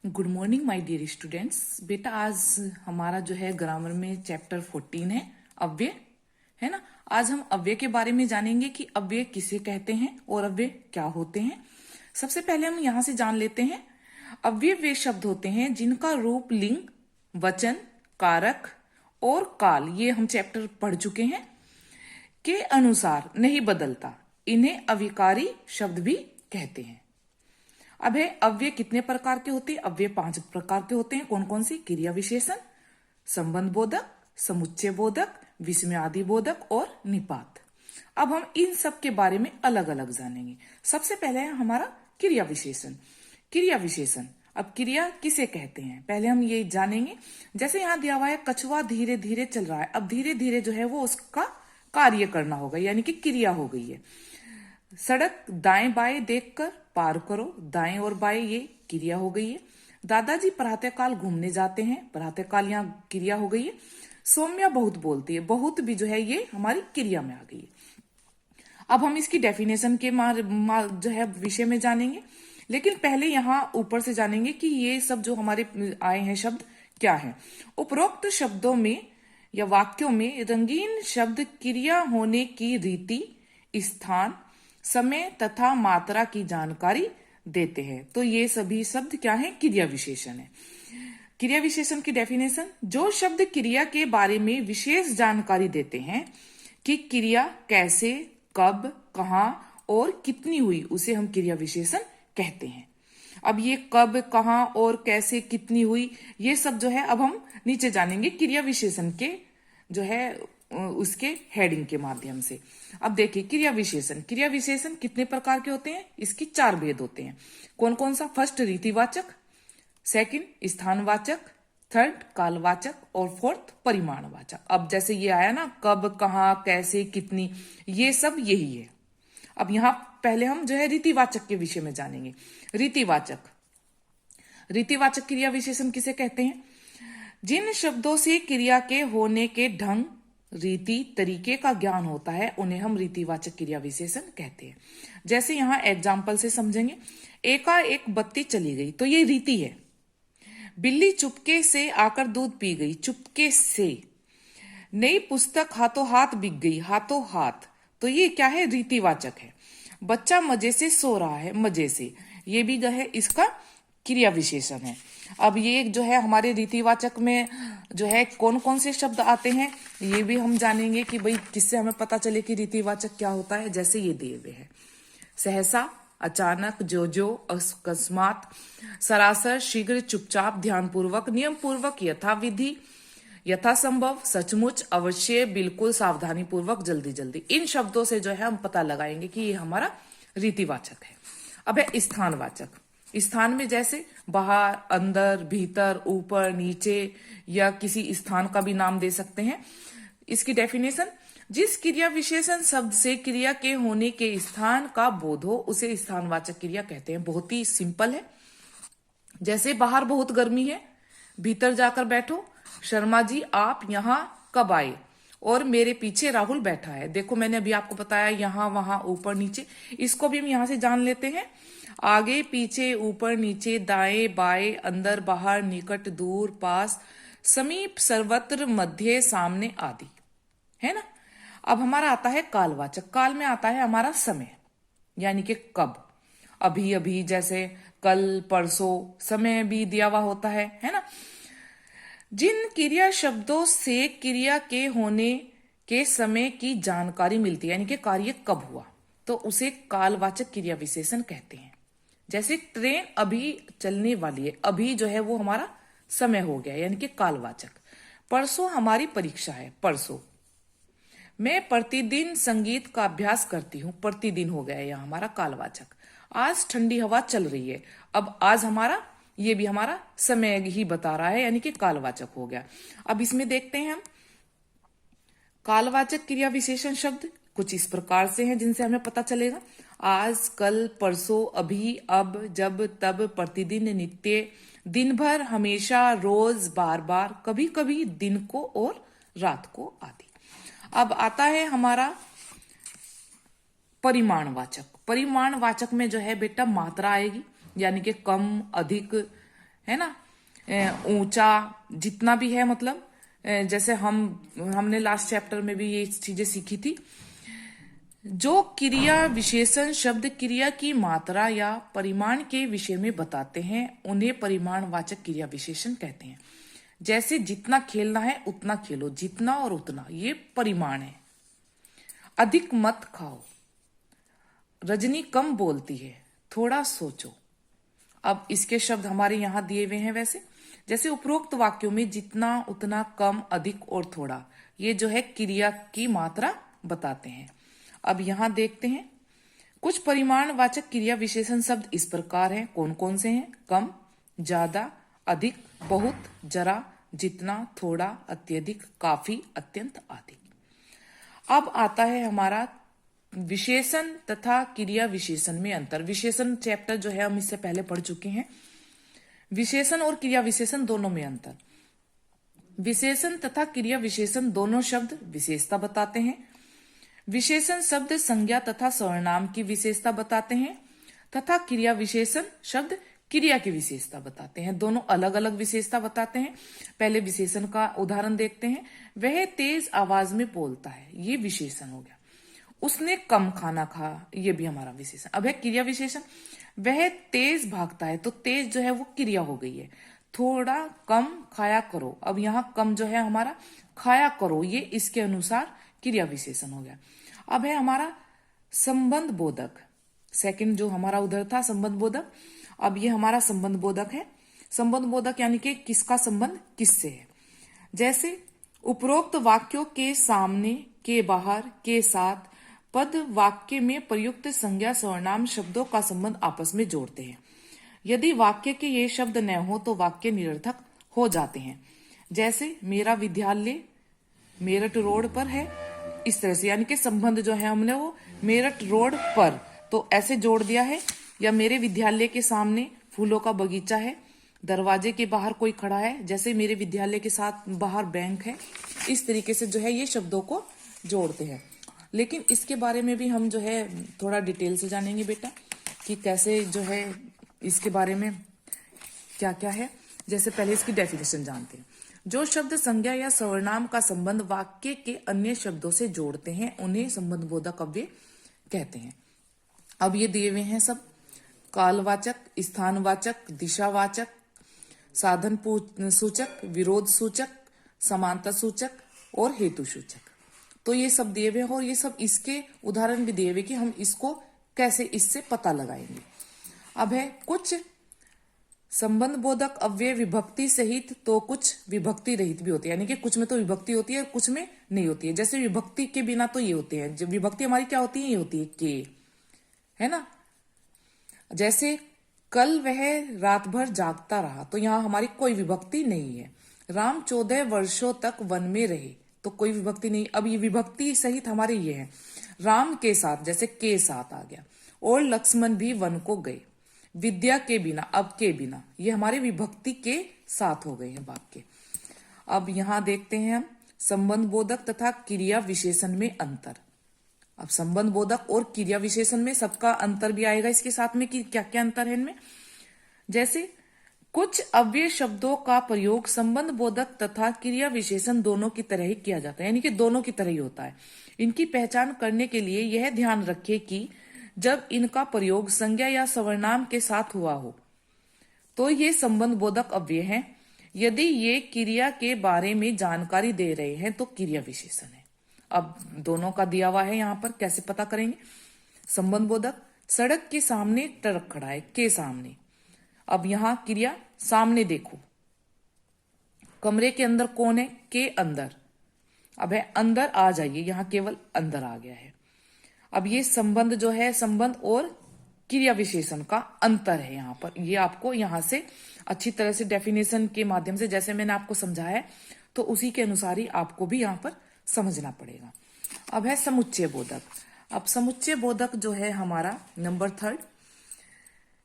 Good morning my dear students. बेटा आज हमारा जो है ग्रामर में चैप्टर 14 है अव्यय, है ना। आज हम अव्यय के बारे में जानेंगे कि अव्यय किसे कहते हैं और अव्यय क्या होते हैं। सबसे पहले हम यहाँ से जान लेते हैं अव्यय वे शब्द होते हैं जिनका रूप लिंग, वचन, कारक और काल, ये हम चैप्टर पढ़ चुके हैं, के अनुसार नहीं बदलता। इन्हें अविकारी शब्द भी कहते हैं। अब है अव्यय कितने प्रकार के होते हैं? अव्यय 5 प्रकार के होते हैं। कौन कौन सी? क्रिया विशेषण, संबंध बोधक, समुच्चय बोधक, विस्मयादि बोधक और निपात। अब हम इन सब के बारे में अलग अलग जानेंगे। सबसे पहले है हमारा क्रिया विशेषण। क्रिया विशेषण, अब क्रिया किसे कहते हैं पहले हम ये जानेंगे। जैसे यहाँ दिया हुआ है कछुआ धीरे धीरे चल रहा है, अब धीरे धीरे जो है वो उसका कार्य करना होगा, यानी कि क्रिया हो गई है। सड़क दाएं बाएं देखकर पार करो, दाएं और बाएं ये क्रिया हो गई है। दादाजी प्रातःकाल घूमने जाते हैं, प्रातःकाल यहाँ क्रिया हो गई है। सौम्या बहुत बोलती है, बहुत भी जो है ये हमारी क्रिया में आ गई है। अब हम इसकी डेफिनेशन के जो है विषय में जानेंगे, लेकिन पहले यहाँ ऊपर से जानेंगे कि ये सब जो हमारे आए हैं शब्द क्या है। उपरोक्त शब्दों में या वाक्यों में रंगीन शब्द क्रिया होने की रीति, स्थान, समय तथा मात्रा की जानकारी देते हैं। तो ये सभी शब्द क्या है? क्रिया विशेषण है। क्रिया विशेषण की डेफिनेशन, जो शब्द क्रिया के बारे में विशेष जानकारी देते हैं कि क्रिया कैसे, कब, कहाँ और कितनी हुई, उसे हम क्रिया विशेषण कहते हैं। अब ये कब, कहाँ और कैसे, कितनी हुई, ये सब जो है अब हम नीचे जानेंगे क्रिया विशेषण के जो है उसके हेडिंग के माध्यम से। अब देखिए क्रिया विशेषण, क्रिया विशेषण कितने प्रकार के होते हैं? इसकी 4 भेद होते हैं। कौन कौन सा? फर्स्ट रीतिवाचक, सेकंड स्थानवाचक, थर्ड कालवाचक और फोर्थ परिमाणवाचक। अब जैसे ये आया ना कब, कहाँ, कैसे, कितनी, ये सब यही है। अब यहाँ पहले हम जो है रीतिवाचक के विषय में जानेंगे। रीतिवाचक, रीतिवाचक क्रिया विशेषण किसे कहते हैं? जिन शब्दों से क्रिया के होने के ढंग, रीति, तरीके का ज्ञान होता है उन्हें हम रीतिवाचक क्रिया विशेषण कहते हैं। जैसे यहाँ एग्जाम्पल से समझेंगे। एकाएक बत्ती चली गई, तो ये रीति है। बिल्ली चुपके से आकर दूध पी गई, चुपके से। नई पुस्तक हाथों हाथ बिक गई, हाथों हाथ, तो ये क्या है? रीतिवाचक है। बच्चा मजे से सो रहा है, मजे से, ये भी जो है इसका क्रिया विशेषण है। अब ये जो है हमारे रीतिवाचक में जो है कौन कौन से शब्द आते हैं ये भी हम जानेंगे कि भाई किससे हमें पता चले कि रीतिवाचक क्या होता है। जैसे ये दिए हुए हैं, सहसा, अचानक, जो, अकस्मात, सरासर, शीघ्र, चुपचाप, ध्यानपूर्वक, नियम पूर्वक, यथाविधि, यथासंभव, सचमुच, अवश्य, बिल्कुल, सावधानी पूर्वक, जल्दी जल्दी। इन शब्दों से जो है हम पता लगाएंगे कि ये हमारा रीतिवाचक है। अब है स्थानवाचक। स्थान में जैसे बाहर, अंदर, भीतर, ऊपर, नीचे या किसी स्थान का भी नाम दे सकते हैं। इसकी डेफिनेशन, जिस क्रिया विशेषण शब्द से क्रिया के होने के स्थान का बोध हो उसे स्थानवाचक क्रिया कहते हैं। बहुत ही सिंपल है। जैसे बाहर बहुत गर्मी है, भीतर जाकर बैठो, शर्मा जी आप यहाँ कब आए, और मेरे पीछे राहुल बैठा है। देखो मैंने अभी आपको बताया यहाँ, वहां, ऊपर, नीचे, इसको भी हम यहाँ से जान लेते हैं। आगे, पीछे, ऊपर, नीचे, दाएं, बाएं, अंदर, बाहर, निकट, दूर, पास, समीप, सर्वत्र, मध्य, सामने आदि, है ना। अब हमारा आता है कालवाचक। काल में आता है हमारा समय, यानी कि कब, अभी अभी, जैसे कल, परसों, समय भी दिया हुआ होता है ना। जिन क्रिया शब्दों से क्रिया के होने के समय की जानकारी मिलती है, यानी कि कार्य कब हुआ, तो उसे कालवाचक क्रिया विशेषण कहते हैं। जैसे ट्रेन अभी चलने वाली है, अभी जो है वो हमारा समय हो गया, यानी कि कालवाचक। परसों हमारी परीक्षा है, परसों। मैं प्रतिदिन संगीत का अभ्यास करती हूँ, प्रतिदिन हो गया यह हमारा कालवाचक। आज ठंडी हवा चल रही है, अब आज हमारा ये भी हमारा समय ही बता रहा है, यानी कि कालवाचक हो गया। अब इसमें देखते हैं हम कालवाचक क्रिया विशेषण शब्द कुछ इस प्रकार से हैं जिनसे हमें पता चलेगा। आज, कल, परसों, अभी, अब, जब, तब, प्रतिदिन, नित्य, दिन भर, हमेशा, रोज, बार बार, कभी कभी, दिन को और रात को आदि। अब आता है हमारा परिमाणवाचक। परिमाणवाचक में जो है बेटा मात्रा आएगी, यानी कि कम, अधिक, है ना, ऊंचा, जितना भी है, मतलब जैसे हमने लास्ट चैप्टर में भी ये चीजें सीखी थी। जो क्रिया विशेषण शब्द क्रिया की मात्रा या परिमाण के विषय में बताते हैं उन्हें परिमाणवाचक क्रिया विशेषण कहते हैं। जैसे जितना खेलना है उतना खेलो, जितना और उतना, ये परिमाण है। अधिक मत खाओ, रजनी कम बोलती है, थोड़ा सोचो। अब इसके शब्द हमारे यहां दिए हुए हैं। वैसे जैसे उपरोक्त वाक्यों में जितना, उतना, कम, अधिक और थोड़ा, ये जो है क्रिया की मात्रा बताते हैं। अब यहां देखते हैं कुछ परिमाणवाचक क्रिया विशेषण शब्द इस प्रकार हैं। कौन कौन से हैं? कम, ज्यादा, अधिक, बहुत, जरा, जितना, थोड़ा, अत्यधिक, काफी, अत्यंत आदि। अब आता है हमारा विशेषण तथा क्रिया विशेषण में अंतर। विशेषण चैप्टर जो है हम इससे पहले पढ़ चुके हैं। विशेषण और क्रिया विशेषण दोनों में अंतर। विशेषण तथा क्रिया विशेषण दोनों शब्द विशेषता बताते हैं। विशेषण शब्द संज्ञा तथा सर्वनाम की विशेषता बताते हैं तथा क्रिया विशेषण शब्द क्रिया की विशेषता बताते हैं। दोनों अलग अलग विशेषता बताते हैं। पहले विशेषण का उदाहरण देखते हैं। वह तेज आवाज में बोलता है, ये विशेषण हो गया। उसने कम खाना खाया, ये भी हमारा विशेषण। अब है क्रिया विशेषण। वह तेज भागता है, तो तेज जो है वो क्रिया हो गई है। थोड़ा कम खाया करो, अब यहाँ कम जो है हमारा खाया करो, ये इसके अनुसार क्रिया विशेषण हो गया। अब है हमारा संबंध बोधक। सेकंड जो हमारा उधर था संबंध बोधक, अब ये हमारा संबंध बोधक है। संबंध बोधक यानी कि किसका संबंध किससे है। जैसे उपरोक्त वाक्यों के सामने, के बाहर, के साथ पद वाक्य में प्रयुक्त संज्ञा सर्वनाम शब्दों का संबंध आपस में जोड़ते हैं। यदि वाक्य के ये शब्द न हो तो वाक्य निरर्थक हो जाते हैं। जैसे मेरा विद्यालय मेरठ रोड पर है, इस तरह से, यानी कि संबंध जो है हमने वो मेरठ रोड पर, तो ऐसे जोड़ दिया है। या मेरे विद्यालय के सामने फूलों का बगीचा है, दरवाजे के बाहर कोई खड़ा है, जैसे मेरे विद्यालय के साथ बाहर बैंक है। इस तरीके से जो है ये शब्दों को जोड़ते हैं। लेकिन इसके बारे में भी हम जो है थोड़ा डिटेल से जानेंगे बेटा, कि कैसे जो है इसके बारे में क्या क्या है। जैसे पहले इसकी डेफिनेशन जानते हैं। जो शब्द संज्ञा या सर्वनाम का संबंध वाक्य के अन्य शब्दों से जोड़ते हैं उन्हें संबंध बोधक अव्यय कहते हैं। अब ये दिए हुए हैं सब, कालवाचक, स्थानवाचक, दिशावाचक, साधन सूचक, विरोध सूचक, समानता सूचक और हेतु सूचक। तो ये सब दिए हुए हैं और ये सब इसके उदाहरण भी दिए हुए कि हम इसको कैसे इससे पता लगाएंगे। अब है कुछ संबंध बोधक अव्यय विभक्ति सहित तो कुछ विभक्ति रहित भी होते हैं, यानी कि कुछ में तो विभक्ति होती है और कुछ में नहीं होती है। जैसे विभक्ति के बिना तो ये होते हैं, जब विभक्ति हमारी क्या होती है, ये होती है के, है ना। जैसे कल वह रात भर जागता रहा, तो यहां हमारी कोई विभक्ति नहीं है। राम 14 वर्षों तक वन में रहे, तो कोई विभक्ति नहीं। अब ये विभक्ति सहित हमारे ये है, राम के साथ, जैसे के साथ आ गया, और लक्ष्मण भी वन को गए। विद्या के बिना, अब के बिना, ये हमारे विभक्ति के साथ हो गए हैं वाक्य। अब यहां देखते हैं हम संबंध बोधक तथा क्रिया विशेषण में अंतर। अब संबंध बोधक और क्रिया विशेषण में सबका अंतर भी आएगा इसके साथ में, कि क्या क्या अंतर है इनमें। जैसे कुछ अव्यय शब्दों का प्रयोग संबंध बोधक तथा क्रिया विशेषण दोनों की तरह ही किया जाता है, यानी कि दोनों की तरह ही होता है। इनकी पहचान करने के लिए यह ध्यान रखें कि जब इनका प्रयोग संज्ञा या सर्वनाम के साथ हुआ हो तो ये संबंध बोधक अव्यय हैं। यदि ये क्रिया के बारे में जानकारी दे रहे हैं तो क्रिया विशेषण है। अब दोनों का दिया हुआ है यहाँ पर, कैसे पता करेंगे। संबंध बोधक, सड़क के सामने ट्रक खड़ा है, के सामने। अब यहां क्रिया, सामने देखो। कमरे के अंदर कौन है, के अंदर। अब है अंदर आ जाइए, यहां केवल अंदर आ गया है। अब ये संबंध जो है, संबंध और क्रिया विशेषण का अंतर है यहाँ पर। ये आपको यहाँ से अच्छी तरह से डेफिनेशन के माध्यम से, जैसे मैंने आपको समझाया है, तो उसी के अनुसार ही आपको भी यहाँ पर समझना पड़ेगा। अब है समुच्चय बोधक। अब समुच्चय बोधक जो है हमारा नंबर 3,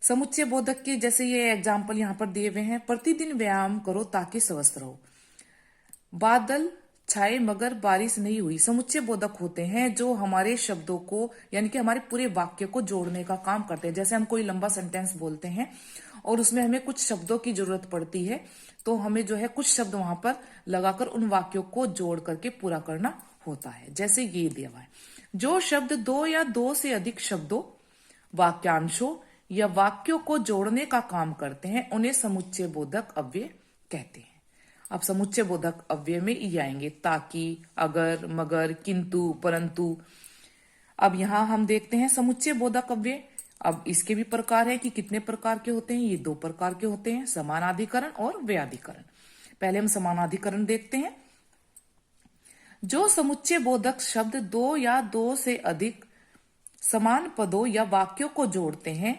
समुच्चय बोधक के जैसे ये एग्जाम्पल यहाँ पर दिए हुए हैं। प्रतिदिन व्यायाम करो ताकि स्वस्थ रहो। बादल छाए मगर बारिश नहीं हुई। समुच्चय बोधक होते हैं जो हमारे शब्दों को, यानी कि हमारे पूरे वाक्य को जोड़ने का काम करते हैं। जैसे हम कोई लंबा सेंटेंस बोलते हैं और उसमें हमें कुछ शब्दों की जरूरत पड़ती है, तो हमें जो है कुछ शब्द वहां पर लगाकर उन वाक्यों को जोड़ करके पूरा करना होता है। जैसे ये दिया हुआ है, जो शब्द दो या दो से अधिक शब्दों, वाक्यांशों या वाक्यों को जोड़ने का काम करते हैं उन्हें समुच्चय बोधक अव्यय कहते हैं। अब समुच्चय बोधक अव्यय में ये आएंगे ताकि, अगर, मगर, किंतु, परंतु। अब यहां हम देखते हैं समुच्चय बोधक अव्यय। अब इसके भी प्रकार है कि कितने प्रकार के होते हैं। ये दो प्रकार के होते हैं, समानाधिकरण और व्याधिकरण। पहले हम समानाधिकरण देखते हैं। जो समुच्चय बोधक शब्द दो या दो से अधिक समान पदों या वाक्यों को जोड़ते हैं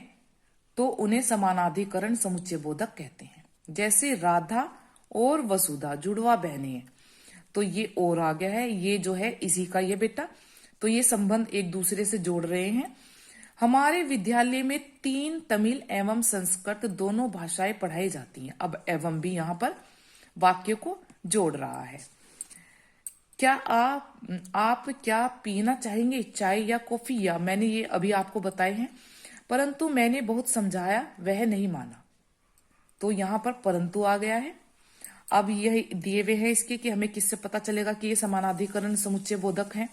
तो उन्हें समानाधिकरण समुच्चय बोधक कहते हैं। जैसे राधा और वसुधा जुड़वा बहनें हैं, तो ये और आ गया है, ये जो है इसी का ये बेटा, तो ये संबंध एक दूसरे से जोड़ रहे हैं। हमारे विद्यालय में 3 तमिल एवं संस्कृत दोनों भाषाएं पढ़ाई जाती हैं। अब एवं भी यहां पर वाक्य को जोड़ रहा है। क्या आप क्या पीना चाहेंगे, चाय या कॉफी? या मैंने ये अभी आपको बताए हैं, परंतु मैंने बहुत समझाया, वह नहीं माना, तो यहां पर परंतु आ गया है। अब यह दिए हुए हैं इसके कि हमें किससे पता चलेगा कि ये समानाधिकरण समुच्चय बोधक हैं।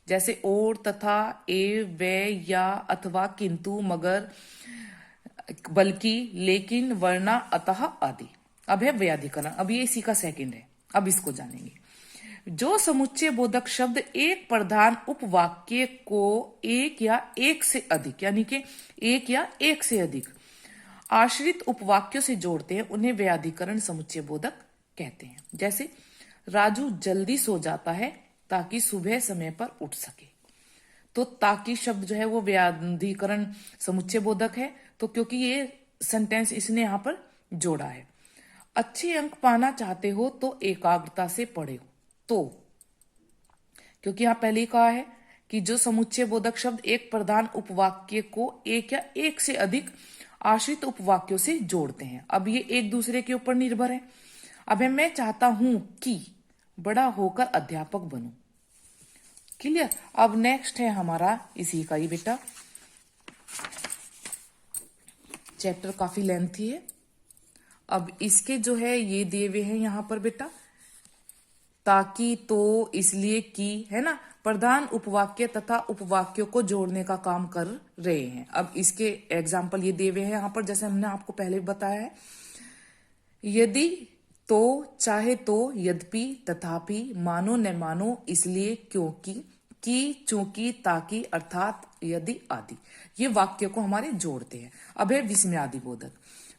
जैसे और, तथा, वे, या, अथवा, किंतु, मगर, बल्कि, लेकिन, वरना, अतः आदि। अब है व्याधिकरण। अब ये इसी का सेकंड है, अब इसको जानेंगे। जो समुच्चय बोधक शब्द एक प्रधान उपवाक्य को एक या एक से अधिक, यानी कि एक या एक से अधिक आश्रित उपवाक्यों से जोड़ते हैं उन्हें व्याधिकरण समुच्चय बोधक कहते हैं। जैसे राजू जल्दी सो जाता है ताकि सुबह समय पर उठ सके, तो ताकि शब्द जो है वो व्याधिकरण समुच्चय बोधक है, तो क्योंकि ये सेंटेंस इसने यहां पर जोड़ा है। अच्छे अंक पाना चाहते हो तो एकाग्रता से पढ़ो, तो क्योंकि यहां पहले ही कहा है कि जो समुच्चय बोधक शब्द एक प्रधान उपवाक्य को एक या एक से अधिक आश्रित उपवाक्यों से जोड़ते हैं। अब ये एक दूसरे के ऊपर निर्भर है। अब मैं चाहता हूं कि बड़ा होकर अध्यापक बनूं। क्लियर। अब नेक्स्ट है हमारा इसी का ही बेटा, चैप्टर काफी लेंथी है। अब इसके जो है ये दिए हुए हैं यहां पर बेटा, ताकि, तो, इसलिए कि, है ना, प्रधान उपवाक्य तथा उपवाक्यों को जोड़ने का काम कर रहे हैं। अब इसके एग्जाम्पल ये दिए हुए हैं यहाँ पर, जैसे हमने आपको पहले बताया है। यदि, तो, चाहे तो, यद्यपि, तथापि, मानो न मानो, इसलिए, क्योंकि, कि, चूंकि, ताकि, अर्थात, यदि आदि, ये वाक्य को हमारे जोड़ते हैं। अब है विस्मयादि बोधक।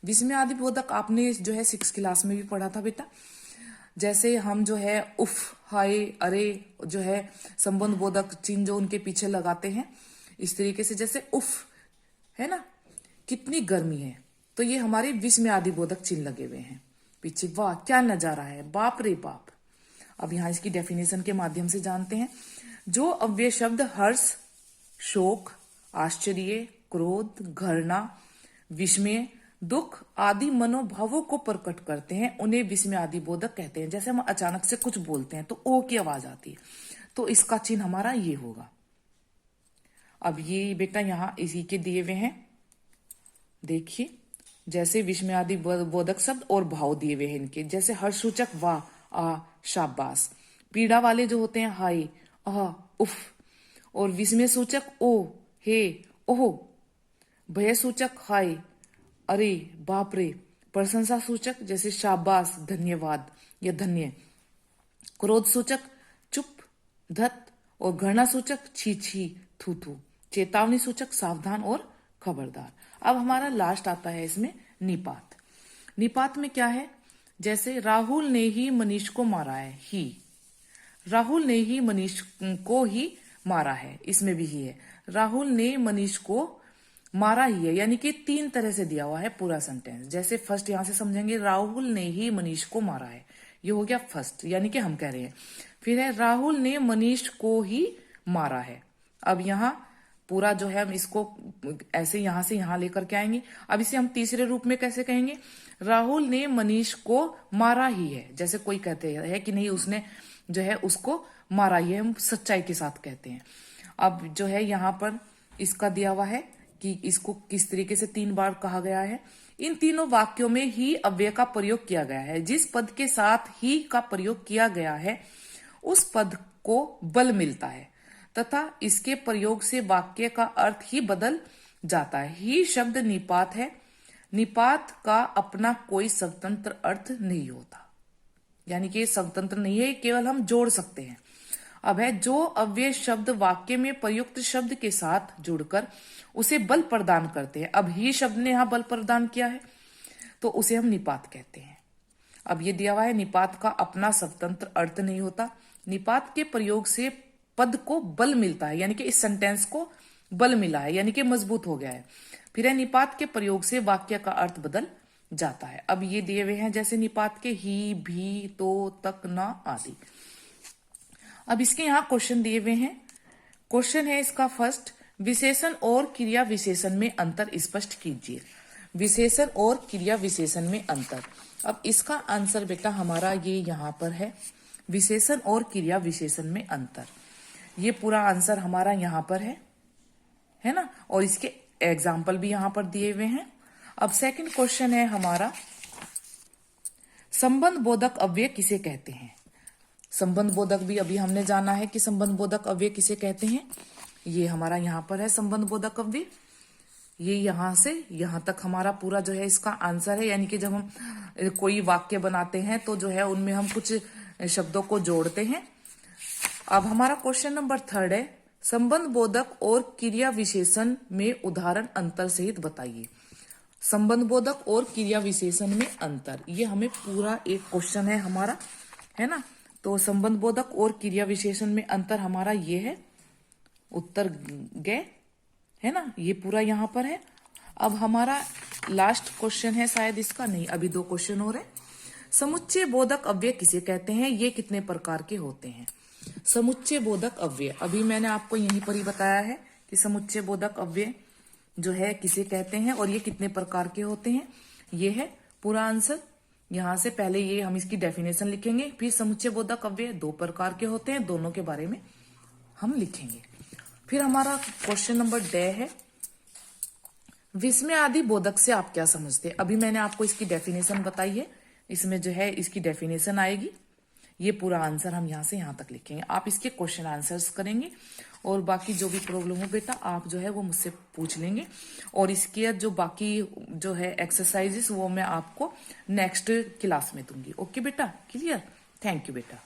विस्मयादि बोधक आपने जो है 6th क्लास में भी पढ़ा था बेटा। जैसे हम जो है उफ, हाय, अरे जो है संबंध बोधक चिन्ह जो उनके पीछे लगाते हैं, इस तरीके से, जैसे उफ, है ना, कितनी गर्मी है, तो ये हमारे विस्मयादि बोधक चिन्ह लगे हुए हैं पीछे। वाह क्या नजारा है, बाप रे बाप। अब यहां इसकी डेफिनेशन के माध्यम से जानते हैं। जो अव्यय शब्द हर्ष, शोक, आश्चर्य, क्रोध, घृणा, विस्मय, दुख आदि मनोभावों को प्रकट करते हैं उन्हें विस्मयादि बोधक कहते हैं। जैसे हम अचानक से कुछ बोलते हैं तो ओ की आवाज आती है, तो इसका चिन्ह हमारा ये होगा। अब ये बेटा यहां इसी के दिए हुए हैं, देखिए, जैसे विस्मयादि बोधक शब्द और भाव दिए हुए हैं इनके। जैसे हर्षसूचक वाह, आ, शाबाश। पीड़ा वाले जो होते हैं हाय, आह, उफ। और विस्मय सूचक ओ, हे, ओहो। भय सूचक हाय, अरे, बाप रे। प्रशंसा सूचक जैसे शाबाश, धन्यवाद या धन्य। क्रोध सूचक चुप, धत। और घृणा सूचक छी छी, थू थू। चेतावनी सूचक सावधान और खबरदार। अब हमारा लास्ट आता है इसमें निपात। निपात में क्या है, जैसे राहुल ने ही मनीष को मारा है, ही। राहुल ने ही मनीष को ही मारा है, इसमें भी ही है। राहुल ने मनीष को मारा ही है, यानी कि 3 तरह से दिया हुआ है पूरा सेंटेंस। जैसे फर्स्ट यहां से समझेंगे, राहुल ने ही मनीष को मारा है, ये हो गया फर्स्ट, यानी कि हम कह रहे हैं। फिर है राहुल ने मनीष को ही मारा है। अब यहाँ पूरा जो है हम इसको ऐसे यहां से यहां लेकर के आएंगे। अब इसे हम तीसरे रूप में कैसे कहेंगे, राहुल ने मनीष को मारा ही है। जैसे कोई कहते हैं कि नहीं उसने जो है उसको मारा ही है, हम सच्चाई के साथ कहते हैं। अब जो है यहाँ पर इसका दिया हुआ है कि इसको किस तरीके से 3 बार कहा गया है। इन तीनों वाक्यों में ही अव्यय का प्रयोग किया गया है। जिस पद के साथ ही का प्रयोग किया गया है उस पद को बल मिलता है तथा इसके प्रयोग से वाक्य का अर्थ ही बदल जाता है। ही शब्द निपात है। निपात का अपना कोई स्वतंत्र अर्थ नहीं होता, यानी कि स्वतंत्र नहीं है, केवल हम जोड़ सकते हैं। अब है जो अव्यय शब्द वाक्य में प्रयुक्त शब्द के साथ जुड़कर उसे बल प्रदान करते हैं। अब ही शब्द ने यहां बल प्रदान किया है तो उसे हम निपात कहते हैं। अब ये दिया हुआ है निपात का अपना स्वतंत्र अर्थ नहीं होता। निपात के प्रयोग से पद को बल मिलता है, यानी कि इस सेंटेंस को बल मिला है, यानी कि मजबूत हो गया है। फिर है निपात के प्रयोग से वाक्य का अर्थ बदल जाता है। अब ये दिए हुए हैं जैसे निपात के ही, भी, तो, तक, ना आदि। अब इसके यहाँ क्वेश्चन दिए हुए हैं। क्वेश्चन है इसका फर्स्ट, विशेषण और क्रिया विशेषण में अंतर स्पष्ट कीजिए। विशेषण और क्रिया विशेषण में अंतर। अब इसका आंसर बेटा हमारा ये यहाँ पर है, विशेषण और क्रिया विशेषण में अंतर। ये पूरा आंसर हमारा यहाँ पर है ना, और इसके एग्जाम्पल भी यहाँ पर दिए हुए हैं। अब सेकंड क्वेश्चन है हमारा, संबंध बोधक अव्यय किसे कहते हैं। संबंध बोधक भी अभी हमने जाना है कि संबंध बोधक अव्यय किसे कहते हैं। ये हमारा यहाँ पर है संबंध बोधक अव्यय। ये यहां से यहां तक हमारा पूरा जो है इसका आंसर है, यानी कि जब हम कोई वाक्य बनाते हैं तो जो है उनमें हम कुछ शब्दों को जोड़ते हैं। अब हमारा क्वेश्चन नंबर थर्ड है, संबंध बोधक और क्रिया विशेषण में उदाहरण अंतर सहित बताइए। संबंध बोधक और क्रिया विशेषण में अंतर, ये हमें पूरा एक क्वेश्चन है हमारा, है ना। तो संबंध बोधक और क्रिया विशेषण में अंतर हमारा ये है, उत्तर गए, है ना, ये पूरा यहां पर है। अब हमारा लास्ट क्वेश्चन है शायद इसका, नहीं अभी दो क्वेश्चन हो रहे। समुच्चय बोधक अव्यय किसे कहते हैं, ये कितने प्रकार के होते हैं। समुच्चय बोधक अव्यय अभी मैंने आपको यहीं पर ही बताया है कि समुच्चय बोधक अव्यय जो है किसे कहते हैं और ये कितने प्रकार के होते हैं। ये है पूरा आंसर। यहां से पहले ये हम इसकी डेफिनेशन लिखेंगे, फिर समुच्चय बोधक अव्यय दो प्रकार के होते हैं, दोनों के बारे में हम लिखेंगे। फिर हमारा क्वेश्चन नंबर डे है, विस्मय आदि बोधक से आप क्या समझते हैं। अभी मैंने आपको इसकी डेफिनेशन बताई है, इसमें जो है इसकी डेफिनेशन आएगी। ये पूरा आंसर हम यहाँ से यहाँ तक लिखेंगे। आप इसके क्वेश्चन आंसर्स करेंगे और बाकी जो भी प्रॉब्लम हो बेटा आप जो है वो मुझसे पूछ लेंगे, और इसके जो बाकी जो है एक्सरसाइजेस वो मैं आपको नेक्स्ट क्लास में दूंगी। ओके बेटा, क्लियर। थैंक यू बेटा।